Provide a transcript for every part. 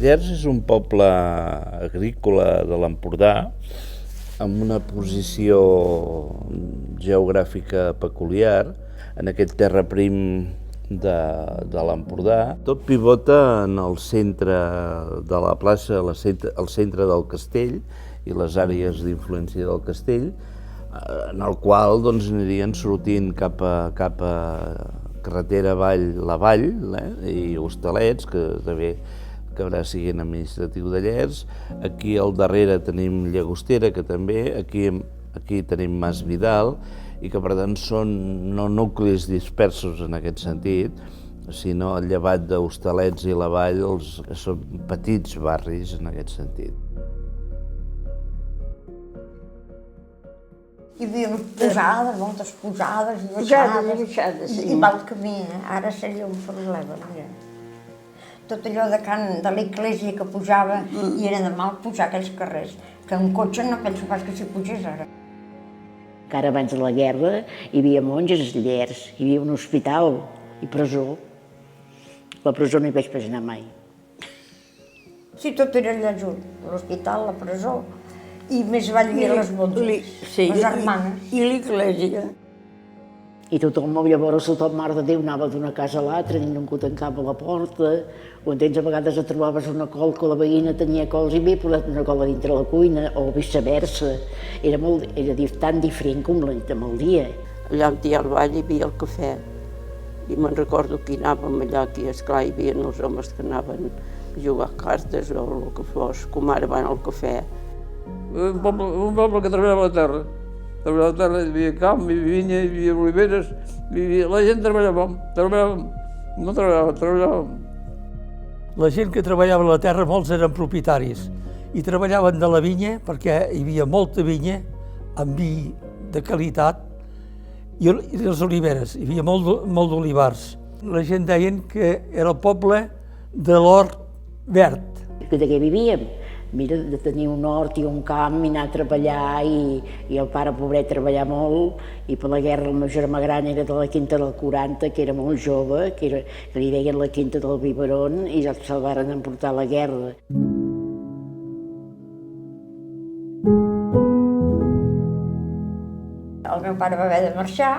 Llers és un poble agrícola de l'Empordà amb una posició geogràfica peculiar en aquest terra prim de l'Empordà. Tot pivota en el centre de la plaça, al centre del castell i les àrees d'influència del castell, en el qual anirien sortint cap a carretera la Vall i Hostalets, que també acabarà sent administratiu de Llers. Aquí al darrere tenim Llagostera, que també, aquí tenim Mas Vidal, i que per tant són no nuclis dispersos en aquest sentit, sinó al llevat d'Hostalets i la Vall són petits barris en aquest sentit. Hi havia posades, moltes posades i baixades, i mal camí, ara seria un problema. Tot allò de l'església que pujava, i era de mal pujar aquells carrers, que un cotxe no penso pas que s'hi pugés ara. Encara abans de la guerra hi havia monges a Llers, hi havia un hospital i presó. La presó no hi vaig pas anar mai. Sí, tot era allà junt, l'hospital, la presó, i més avall hi havia les monges, les germanes. I l'església. I tothom, llavors, tothom, Mare de Déu, anava d'una casa a l'altra, ningú tancava la porta, o entens, a vegades et trobaves una col que la veïna tenia cols i havia posat una cola dintre la cuina, o viceversa. Era tan diferent com la nit amb el dia. Allà al Vall hi havia el cafè, i me'n recordo que hi anàvem allà, que esclar hi havia els homes que anaven a jugar a cartes o el que fos, com ara van al cafè. Un poble que treballava la terra. Treballava la terra, hi havia camp, hi havia vinya, hi havia oliveres, la gent treballàvem, no treballàvem. La gent que treballava a la terra, molts eren propietaris i treballaven de la vinya perquè hi havia molta vinya amb vi de qualitat i les oliveres, hi havia molt d'olivars. La gent deien que era el poble de l'hort verd. De què vivíem? Mira, de tenir un hort i un camp i anar a treballar i el pare pobret treballar molt, i per la guerra el meu germà gran era de la Quinta del 40, que era molt jove, que li deien la Quinta del Biberon, i se'l varen emportar a la guerra. El meu pare va haver de marxar,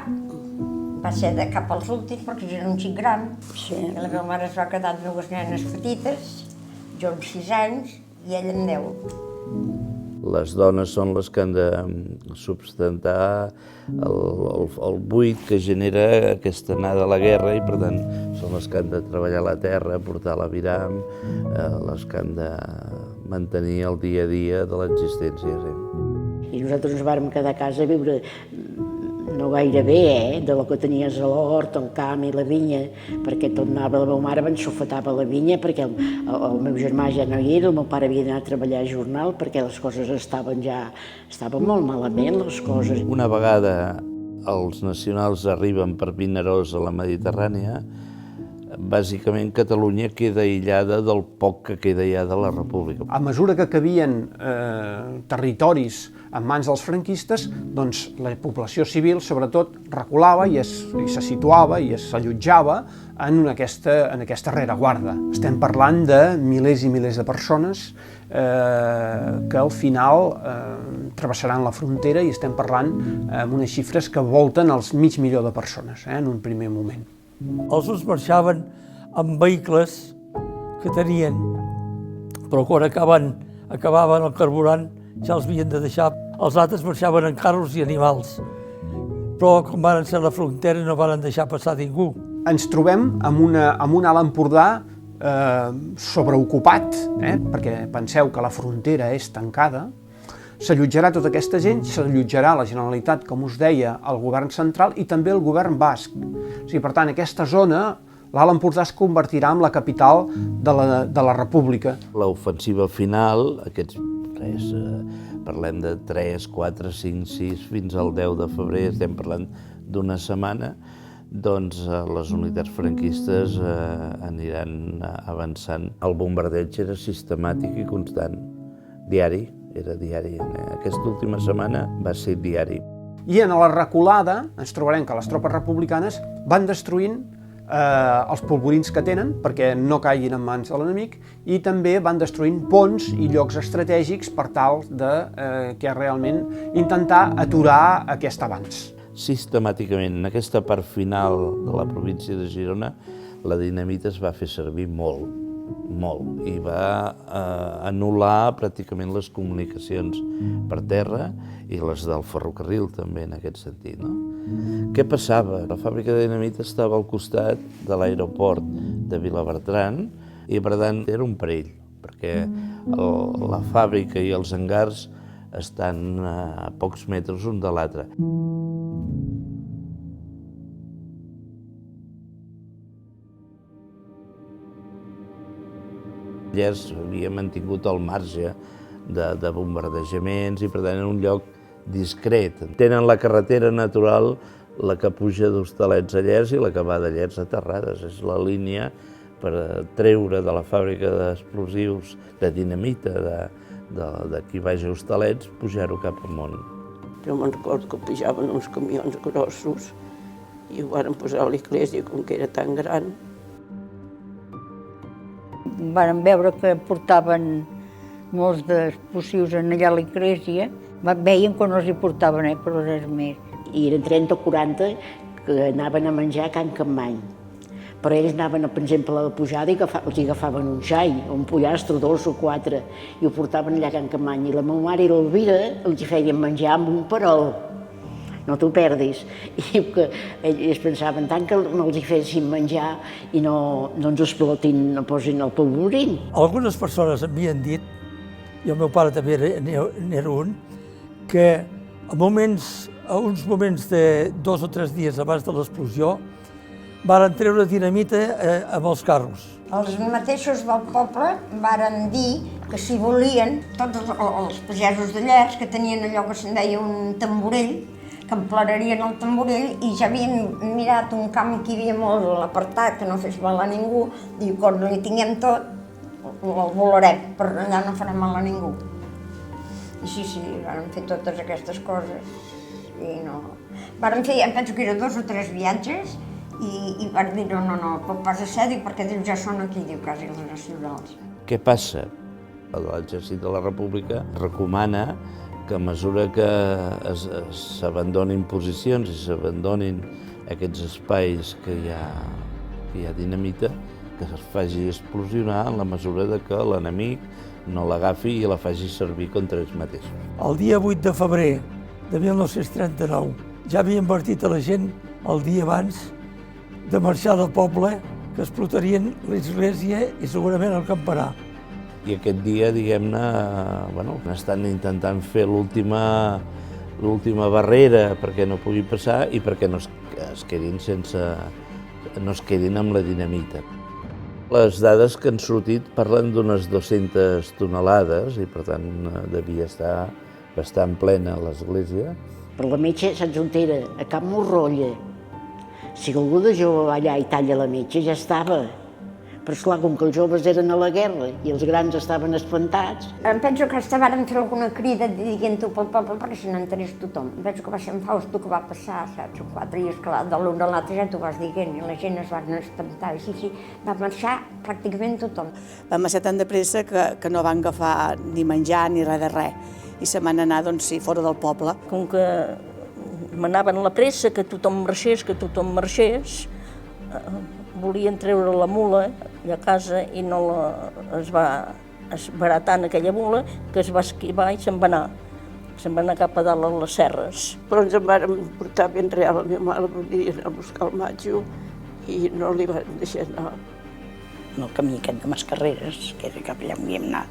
va ser de cap als últims perquè era un xic gran, i la meva mare es va quedar amb dues nenes petites, jo amb 6 anys, i ell amb 10. Les dones són les que han de substantar el buit que genera aquesta anada a la guerra i per tant són les que han de treballar la terra, portar l'aviram, les que han de mantenir el dia a dia de l'existència. I nosaltres ens vàrem quedar a casa a viure no gaire bé, de lo que tenies a l'hort, el camp i la vinya, perquè tot anava, la meva mare ensofetava la vinya perquè el meu germà ja no hi era, el meu pare havia d'anar a treballar a jornal perquè les coses estaven molt malament, les coses. Una vegada els nacionals arriben per Vinaròs a la Mediterrània, bàsicament Catalunya queda aïllada del poc que queda ja de la República. A mesura que cabien territoris en mans dels franquistes, doncs la població civil, sobretot, reculava i se situava i s'allotjava en aquesta rereguarda. Estem parlant de milers i milers de persones que al final travessaran la frontera i estem parlant amb unes xifres que volten els mig milió de persones en un primer moment. Els uns marxaven amb vehicles que tenien, però quan acabaven el carburant ja els havien de deixar. Els altres marxaven en carros i animals, però com van ser a la frontera no van deixar passar ningú. Ens trobem amb un Alt Empordà sobreocupat, perquè penseu que la frontera és tancada, s'allotjarà tota aquesta gent, s'allotjarà la Generalitat, com us deia, el govern central i també el govern basc. O sigui, per tant, aquesta zona, l'Alt Empordà es convertirà en la capital de la República. L'ofensiva final, parlem de 3, 4, 5, 6, fins al 10 de febrer, estem parlant d'una setmana, doncs les unitats franquistes aniran avançant. El bombardeig era sistemàtic i constant, diari. Era diari. Aquesta última setmana va ser diari. I en la reculada ens trobarem que les tropes republicanes van destruint els polvorins que tenen perquè no caiguin en mans de l'enemic, i també van destruint ponts i llocs estratègics per tal de que realment intentar aturar aquest avanç. Sistemàticament, en aquesta part final de la província de Girona, la dinamita es va fer servir molt, i va anul·lar pràcticament les comunicacions per terra i les del ferrocarril també en aquest sentit, no? Què passava? La fàbrica de dinamita estava al costat de l'aeroport de Vilabertran i per tant era un perill, perquè la fàbrica i els hangars estan a pocs metres un de l'altre. Llers havia mantingut el marge de bombardejaments i per tant era un lloc discret. Tenen la carretera natural, la que puja d'Hostalets a Llers i la que va de Llers a Terrades. És la línia per treure de la fàbrica d'explosius, de dinamita, d'aquí baix a Hostalets, pujar-ho cap amunt. Jo me'n recordo que pujaven uns camions grossos i ho van posar a l'església, com que era tan gran. Vàrem veure que portaven molts d'explosius allà a l'església. Veien que no els hi portaven, però res més. I eren 30 o 40 que anaven a menjar a Can Capmany. Però ells anaven, per exemple, a la pujada i els agafaven un xai, un pollastre, 2 o 4, i ho portaven allà a Can Capmany. I la meva mare i l'Elvira els hi feien menjar amb un perol. No t'ho perdis. I que ells pensaven tant que no els hi fessin menjar i no ens explotin, no posin el polvorín. Algunes persones m'havien dit, i el meu pare també n'era un, que a uns moments de 2 o 3 dies abans de l'explosió varen treure dinamita amb els carros. Els mateixos del poble varen dir que si volien, tots els pagesos de Llers, que tenien allò que se'n deia un tamborell, que emplenarien el tamborell i ja havien mirat un camp que hi havia molt apartat, que no fes mal a ningú, i quan li tinguem tot, el volarem, però allà no farem mal a ningú. I sí, vàrem fer totes aquestes coses i no... Vàrem fer, em penso que eren 2 o 3 viatges i van dir no, pot pas ser, perquè diu, ja són aquí, diu, quasi els nacionals. Què passa? L'Exèrcit de la República recomana que a mesura que s'abandonin posicions i s'abandonin aquests espais que hi ha dinamita, que es faci explosionar en la mesura de que l'enemic no l'agafi i la faci servir contra ells mateixos. El dia 8 de febrer de 1939 ja havia advertit a la gent el dia abans de marxar del poble que explotarien l'església i segurament el campanar. I aquest dia, diguem-ne, estan intentant fer l'última barrera perquè no pugui passar i perquè no es quedin amb la dinamita. Les dades que han sortit parlen d'unes 200 tonelades i, per tant, devia estar bastant plena l'església. Per la metxa, saps on era? A Can Morrolla. Si algú de jove va allà i talla la metxa, ja estava. Però esclar, com que els joves eren a la guerra i els grans estaven espantats. Em penso que varen fer alguna crida dient-ho pel poble perquè se n'entenés tothom. Em penso que va ser en Fausto que va passar, saps, 4 dies, clar, de l'un a l'altre ja t'ho vas dient i la gent es van espantar. I sí, va marxar pràcticament tothom. Va marxar tan de pressa que no van agafar ni menjar ni res de res i se van anar, doncs sí, fora del poble. Com que manaven a la pressa, que tothom marxés, volien treure la mula de casa i no es va esbaratar en aquella mula, que es va esquivar i se'n va anar. Se'n va anar cap a dalt a les serres. Però ens en vàrem portar ben real. La meva mare volia anar a buscar el matxo i no li van deixar anar. En el camí aquest de Mascarreres, que era cap allà on havíem anat,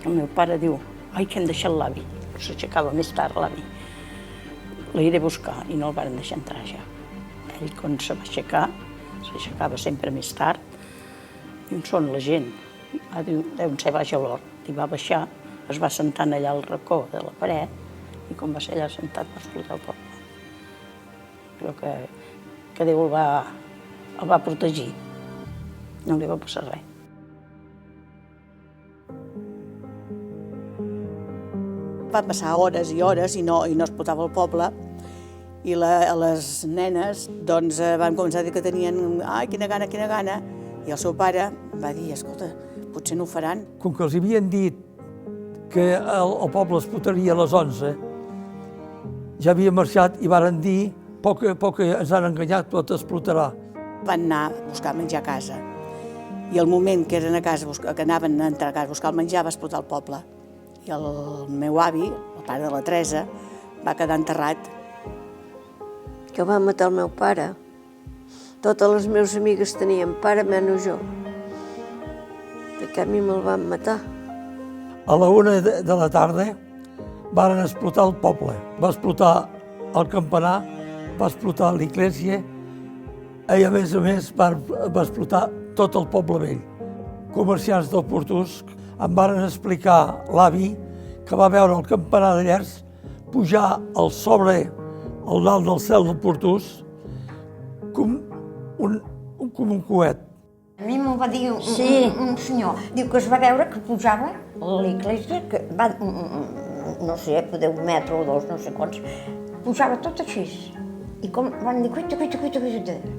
el meu pare diu, ai, que hem deixat l'avi. S'aixecava més tard l'avi. L'iré a buscar i no el van deixar entrar ja. Ell, quan se va aixecar, s'aixecava sempre més tard, i on són la gent? Diu, deuen ser baix a l'hort. I va baixar, es va sentar allà al racó de la paret, i com va ser allà sentat va explotar el poble. Crec que Déu el va protegir. No li va passar res. Va passar hores i hores i no explotava el poble, I les nenes doncs, van començar a dir que tenien ai, quina gana, i el seu pare va dir, escolta, potser no ho faran. Com que els havien dit que el poble explotaria a les 11, ja havia marxat i varen dir, poc que ens han enganyat, tot explotarà. Van anar a buscar menjar a casa. I el moment que eren a casa, que anaven a entrar a casa a buscar el menjar, va explotar el poble. I el meu avi, el pare de la Teresa, va quedar enterrat. Que va matar el meu pare. Totes les meves amigues tenien pare, menys jo. Perquè a mi me'l van matar. A la 1 de la tarda varen explotar el poble. Va explotar el campanar, va explotar l'església i a més va explotar tot el poble vell. Comerciants del Portús em varen explicar l'avi que va veure el campanar de Llers pujar al dalt del cel del Portús com un coet. A mi m'ho va dir un senyor. Diu que es va veure que pujava a l'església, que va, no sé, poder 1 metre o 2, no sé quants, pujava tot així. I com van dir, cuita,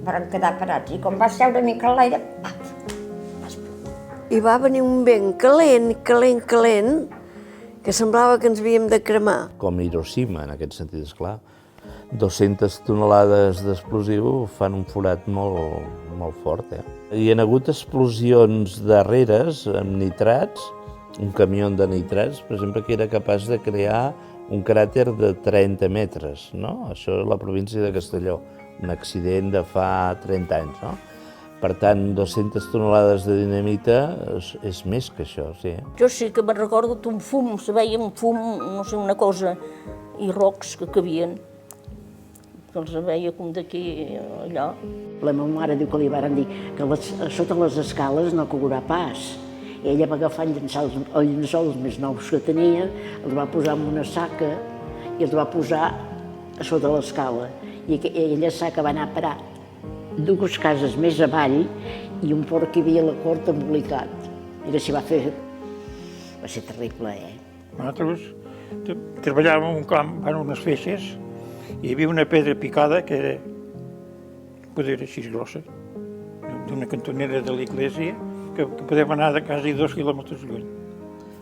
van quedar parats. I com va seure una mica a l'aire, I va venir un vent calent, que semblava que ens havíem de cremar. Com Hiroshima, en aquest sentit, esclar. 200 tonelades d'explosiu fan un forat molt fort. Hi ha hagut explosions darreres amb nitrats, un camió de nitrats, per exemple, que era capaç de crear un cràter de 30 metres, no? Això és la província de Castelló, un accident de fa 30 anys, no? Per tant, 200 tonelades de dinamita és més que això, sí. Jo sí que me'n recordo un fum, se veia un fum, no sé, una cosa, i rocs que cabien. Els veia com d'aquí allà. La meva mare diu que li varen dir que sota les escales no caurà pas. Ella va agafar els llençols més nous que tenia, els va posar en una saca i els va posar a sota l'escala. I aquella saca va anar a parar 2 cases més avall i un port que hi havia a la cort embolicat. Mira si va ser terrible, Nosaltres treballàvem en un camp, en unes feixes, i hi havia una pedra picada que era així grossa, d'una cantonera de l'església, que podem anar de quasi 2 quilòmetres lluny.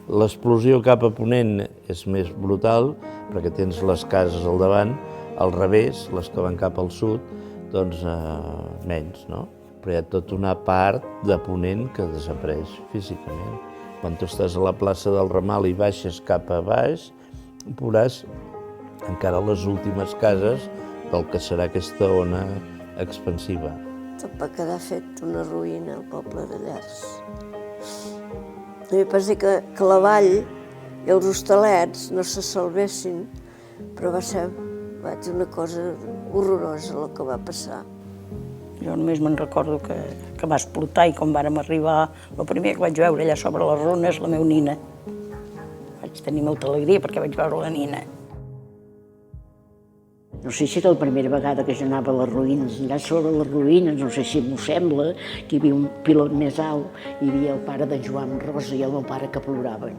L'explosió cap a ponent és més brutal, perquè tens les cases al davant, al revés, les que van cap al sud, doncs menys, no? Però hi ha tota una part de ponent que desapareix físicament. Quan tu estàs a la plaça del Ramal i baixes cap a baix, veuràs encara les últimes cases del que serà aquesta ona expansiva. Tot va quedar fet una ruïna al poble de Llers. A mi pensa que la vall i els hostalets no se salvessin, però va ser una cosa horrorosa el que va passar. Jo només me'n recordo que va explotar i quan vàrem arribar, el primer que vaig veure allà sobre les runes, la meva nina. Vaig tenir molta alegria perquè vaig veure la nina. No sé si era la primera vegada que jo anava a les ruïnes, allà sobre les ruïnes, no sé si m'ho sembla, que hi havia un pilot més alt, hi havia el pare de Joan Rosa i el meu pare que ploraven.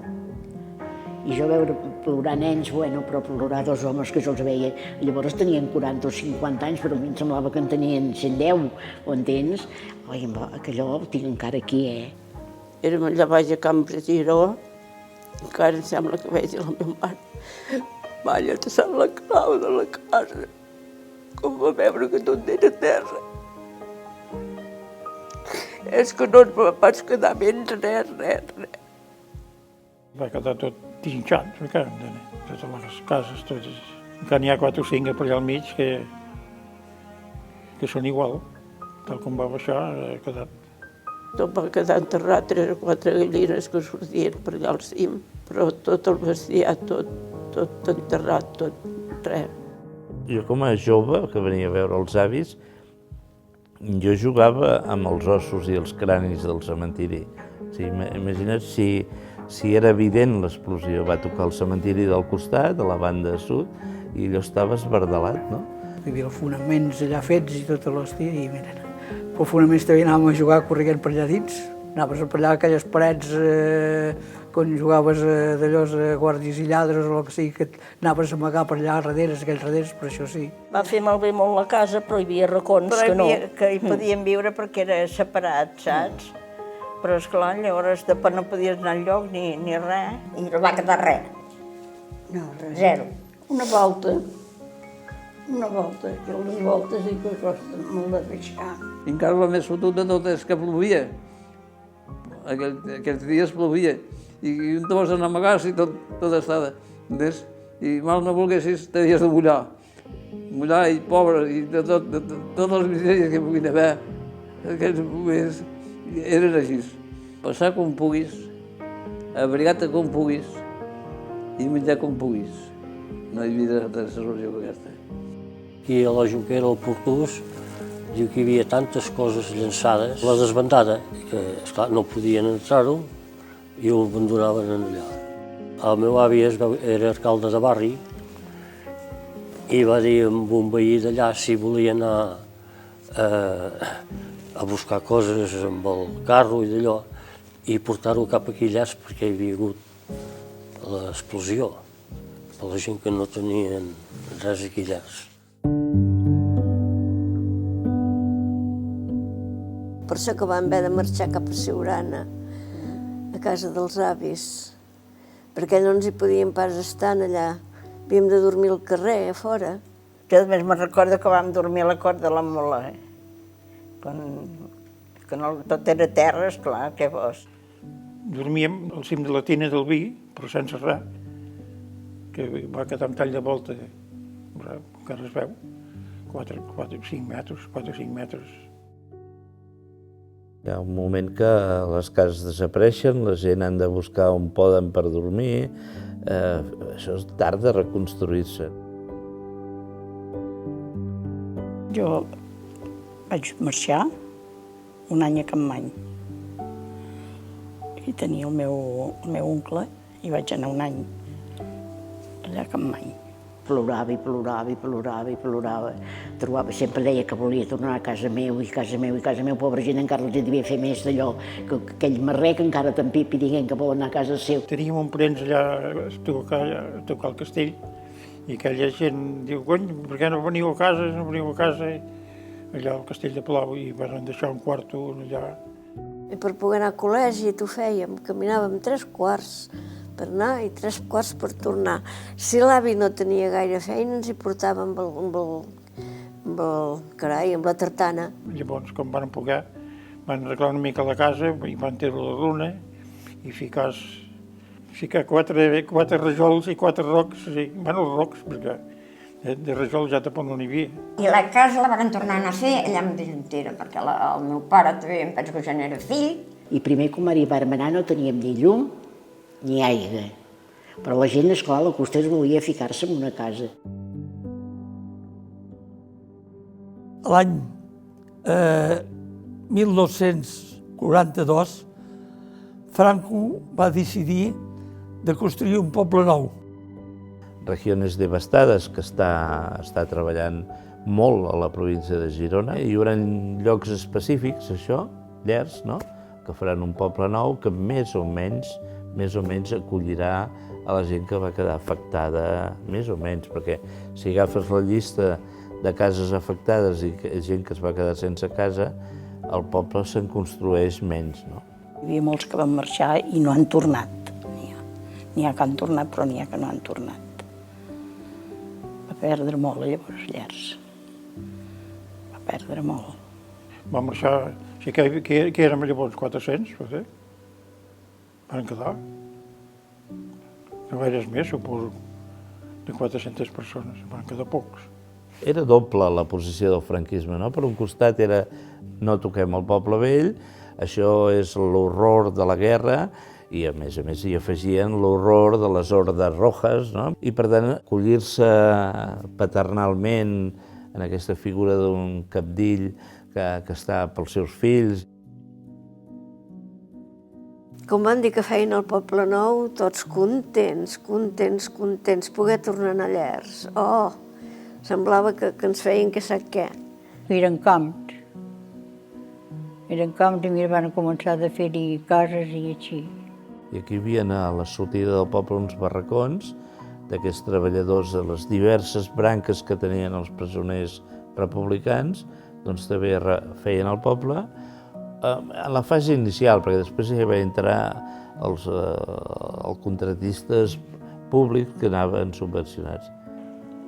I jo veure plorar nens, però plorar 2 homes que jo els veia, llavors tenien 40 o 50 anys, però a mi em semblava que en tenien 110, ho entens? Oi, allò ho tinc encara aquí, Érem allà baix a Camp de Giró, encara em sembla que veig la meva mare. Malla, te sap la clau de la casa, com va veure que tot era terra. És que no ens va pas quedar menys res. Va quedar tot trinxat, totes les cases, totes. Encara n'hi ha 4 o 5 per allà al mig que són igual, tal com va baixar, ha quedat. Tot va quedar enterrat, 3 o 4 gallines que sortien per allà al cim, però tot el bestiar, tot enterrat, tot, res. Jo com a jove, que venia a veure els avis, jo jugava amb els ossos i els cranis del cementiri. Imagina't si era evident l'explosió. Va tocar el cementiri del costat, a la banda sud, i allò estava esbardalat, no? Hi havia els fonaments allà fets i tota l'hòstia, i mira, pel fonaments també anàvem a jugar corrent per allà dins, Anaves a pallar aquelles parets quan jugaves d'allòs a guàrdies i lladres o el que sigui, que anaves a amagar per allà darrere, aquells darreres, per això sí. Va fer malbé molt la casa, però hi havia racons que no. Que hi podíem viure perquè era separat, saps? Però esclar, llavors no podies anar enlloc ni res. I no va quedar res. No, res. Zero. Una volta, que les voltes i que costa molt de deixar. I encara el més fotut de tot és que plovia. Aquells dies plovia. I un te vas anar a amagar-se i tot estava. Entens? I mal no volguessis, t'havies de mullar. Mullar i pobre, i totes les misèries que puguin haver. Aquells moments eren així. Passar com puguis, abrigar-te com puguis i menjar com puguis. No hi havia de solució que aquesta. Aquí a la Junquera, al Portús, diu que hi havia tantes coses llançades. La desbandada, que esclar, no podien entrar-ho i ho abandonaven allà. El meu avi era alcalde de barri i va dir amb un veí d'allà si volia anar a buscar coses amb el carro i d'allò i portar-ho cap aquí allà perquè hi havia hagut l'explosió per la gent que no tenien res aquí allà. Per això que vam haver de marxar cap a Siurana, a casa dels avis, perquè no ens hi podíem pas estar allà. Havíem de dormir al carrer, a fora. Jo només me'n recordo que vam dormir a la cort de la Mola, quan tot era terra, esclar, què vols. Dormíem al cim de la tina del vi, però sense res, que va quedar un tall de volta, encara es veu, 4 o 5 metres. Hi ha un moment que les cases desapareixen, la gent han de buscar on poden per dormir, això és tard de reconstruir-se. Jo vaig marxar un any a Campmany. I tenia el meu oncle i vaig anar un any allà a Campmany. Plorava i plorava i plorava i plorava. Sempre deia que volia tornar a casa meu i casa meu i casa meu. Pobra gent, encara els devia fer més d'allò, que aquell marrer que encara t'empipi dient que vol anar a casa seu. Teníem un parents allà a tocar el castell i aquella gent diu, cony, per què no veniu a casa, allà al castell de Palau, i van deixar un quarto allà. I per poder anar al col·legi t'ho fèiem, caminàvem 3 quarts per anar i 3 quarts per tornar. Si l'avi no tenia gaire feina, ens hi portava amb la tartana. Llavors, com van poder, van arreglar una mica la casa i van treure la runa i ficar 4 rajols i 4 rocs, els rocs, perquè de rajol ja tampoc no n'hi havia. I la casa la van tornar a fer allà amb de Juntera, perquè el meu pare també em penso que ja n'era fill. I primer, quan hi vàrem anar, no teníem ni llum ni aigua. Però la gent, esclar, a la Costera volia ficar-se en una casa. L'any 1942, Franco va decidir de construir un poble nou. Regiones Devastades, que està treballant molt a la província de Girona. Hi haurà llocs específics, això, llers, no?, que faran un poble nou que més o menys acollirà a la gent que va quedar afectada, més o menys, perquè si agafes la llista de cases afectades i gent que es va quedar sense casa, el poble se'n construeix menys, no? Hi havia molts que van marxar i no han tornat. N'hi ha que han tornat, però n'hi ha que no han tornat. Va perdre molt, llavors, llers. Va perdre molt. Va marxar, que érem llavors 400, potser. Van quedar. No gaires més, suposo, de 400 persones, van quedar pocs. Era doble la posició del franquisme, no? Per un costat era no toquem el poble vell, això és l'horror de la guerra, i a més hi afegien l'horror de les hordes rojas, no? I per tant, acollir-se paternalment en aquesta figura d'un cabdill que està pels seus fills. Com van dir que feien al Poble Nou, tots contents, poder tornar a Llers. Oh, semblava que ens feien que sap què. Eren camps. Eren camps i mira, van començar a fer-hi cases i així. I aquí hi havia a la sortida del poble uns barracons d'aquests treballadors de les diverses branques que tenien els presoners republicans, doncs també feien el poble en la fase inicial, perquè després hi va entrar els contractistes públics que anaven subvencionats.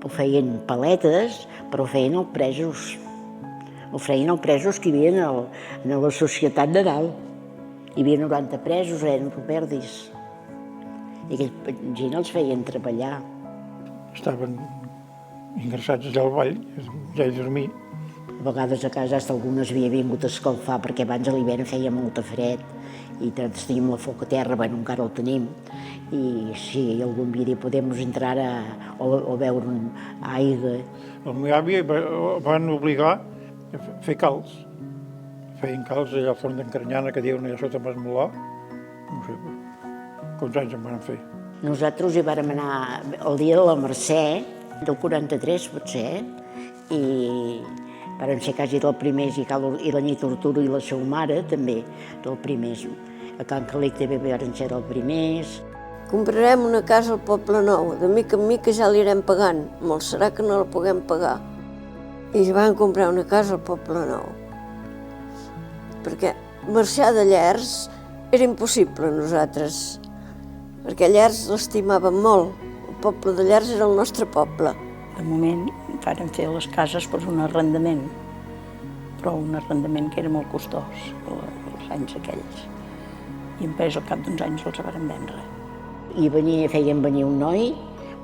Ho feien paletes, però ho feien els presos. Ho feien els presos que hi havia a la societat de dalt. Hi havia 90 presos, eren ruperdis. I aquella gent els feien treballar. Estaven ingressats allà al vall, ja hi dormia. A vegades a casa algunes havia vingut a escalfar, perquè abans a l'hivern feia molt fred i teníem la foc a terra, bueno, encara el tenim. I si algun dia podem entrar o beure aigua. El meu avi van obligar a fer calç. Feien calç allà al forn d'en Caranyana, que diuen allà sota Masmolà. No sé, quants anys en van fer. Nosaltres hi vàrem anar el dia de la Mercè, del 43 potser, i vàrem ser quasi dels primers, i la nit Torturo i la seva mare també, dels primers. A Can Calic també vàrem ser dels primers. Comprarem una casa al Poble Nou, de mica en mica ja l'irem pagant, molt serà que no la puguem pagar. I van comprar una casa al Poble Nou. Perquè marxar de Llers era impossible a nosaltres, perquè Llers l'estimàvem molt. El poble de Llers era el nostre poble. De moment vàrem fer les cases per un arrendament, però un arrendament que era molt costós, els anys aquells. I després, al cap d'uns anys, els vàrem vendre. I feien venir un noi,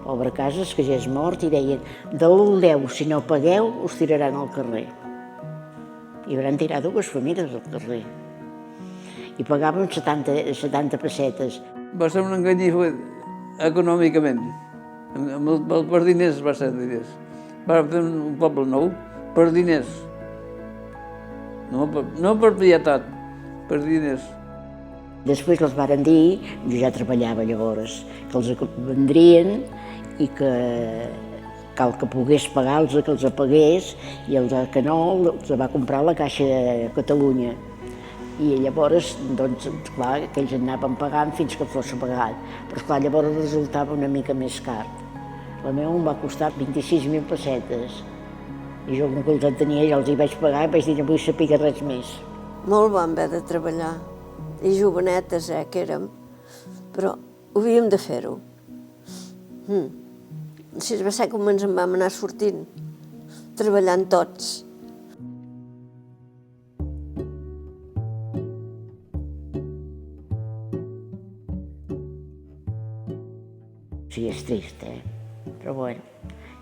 pobre Casas, que ja és mort, i deien: del 10, si no pagueu, us tiraran al carrer. I van tirar 2 famílies al carrer. I pagàvem 70 pessetes. Va ser un enganyifa econòmicament. Per diners va ser diners. Vam fer un poble nou per diners. No per pietat, per diners. Després els varen dir, jo ja treballava llavors, que els vendrien i que cal que pogués pagar-los, que els pagués, i el que no els va comprar la Caixa de Catalunya. I llavors, doncs, clar, que ells anaven pagant fins que fos pagat. Però, esclar, llavors resultava una mica més car. La meva em va costar 26.000 pessetes. I jo una cosa tenia, ja els hi vaig pagar i vaig dir: no vull saber res més. Molt vam haver de treballar. I jovenetes, que érem. Però havíem de fer-ho. Així va ser com ens en vam anar sortint, treballant tots. Sí, és trist, però bueno,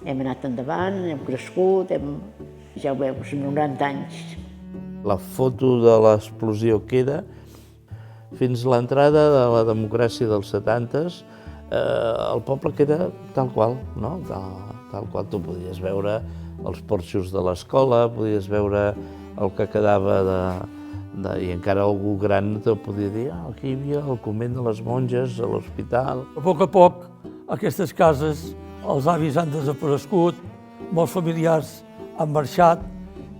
hem anat endavant, hem crescut, ja ho veus, 90 anys. La foto de l'explosió queda fins a l'entrada de la democràcia dels 70s, el poble queda tal qual, no? Tal qual tu podies veure els porxos de l'escola, podies veure el que quedava i encara algú gran te podia dir: aquí hi havia el convent de les monges, a l'hospital. A poc, aquestes cases, els avis han desaparegut, molts familiars han marxat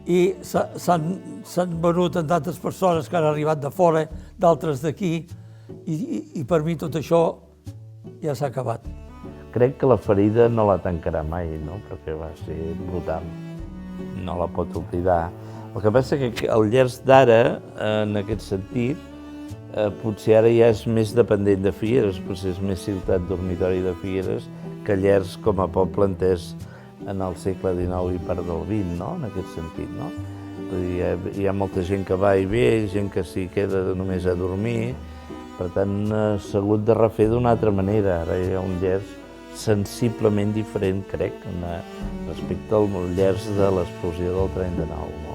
i s'han venut a tantes persones que han arribat de fora, d'altres d'aquí, i per mi tot això ja s'ha acabat. Crec que la ferida no la tancarà mai, no? Perquè va ser brutal, no la pot oblidar. El que passa que el Llers d'ara, en aquest sentit, potser ara ja és més dependent de Figueres, potser és més ciutat dormitori de Figueres que Llers com a poble entès en el segle XIX i part del XX, no? En aquest sentit, no? Hi ha molta gent que va i ve, gent que s'hi queda només a dormir, per tant s'ha hagut de refer d'una altra manera. Ara hi ha un Llers sensiblement diferent, crec, respecte al Llers de l'explosió del 39.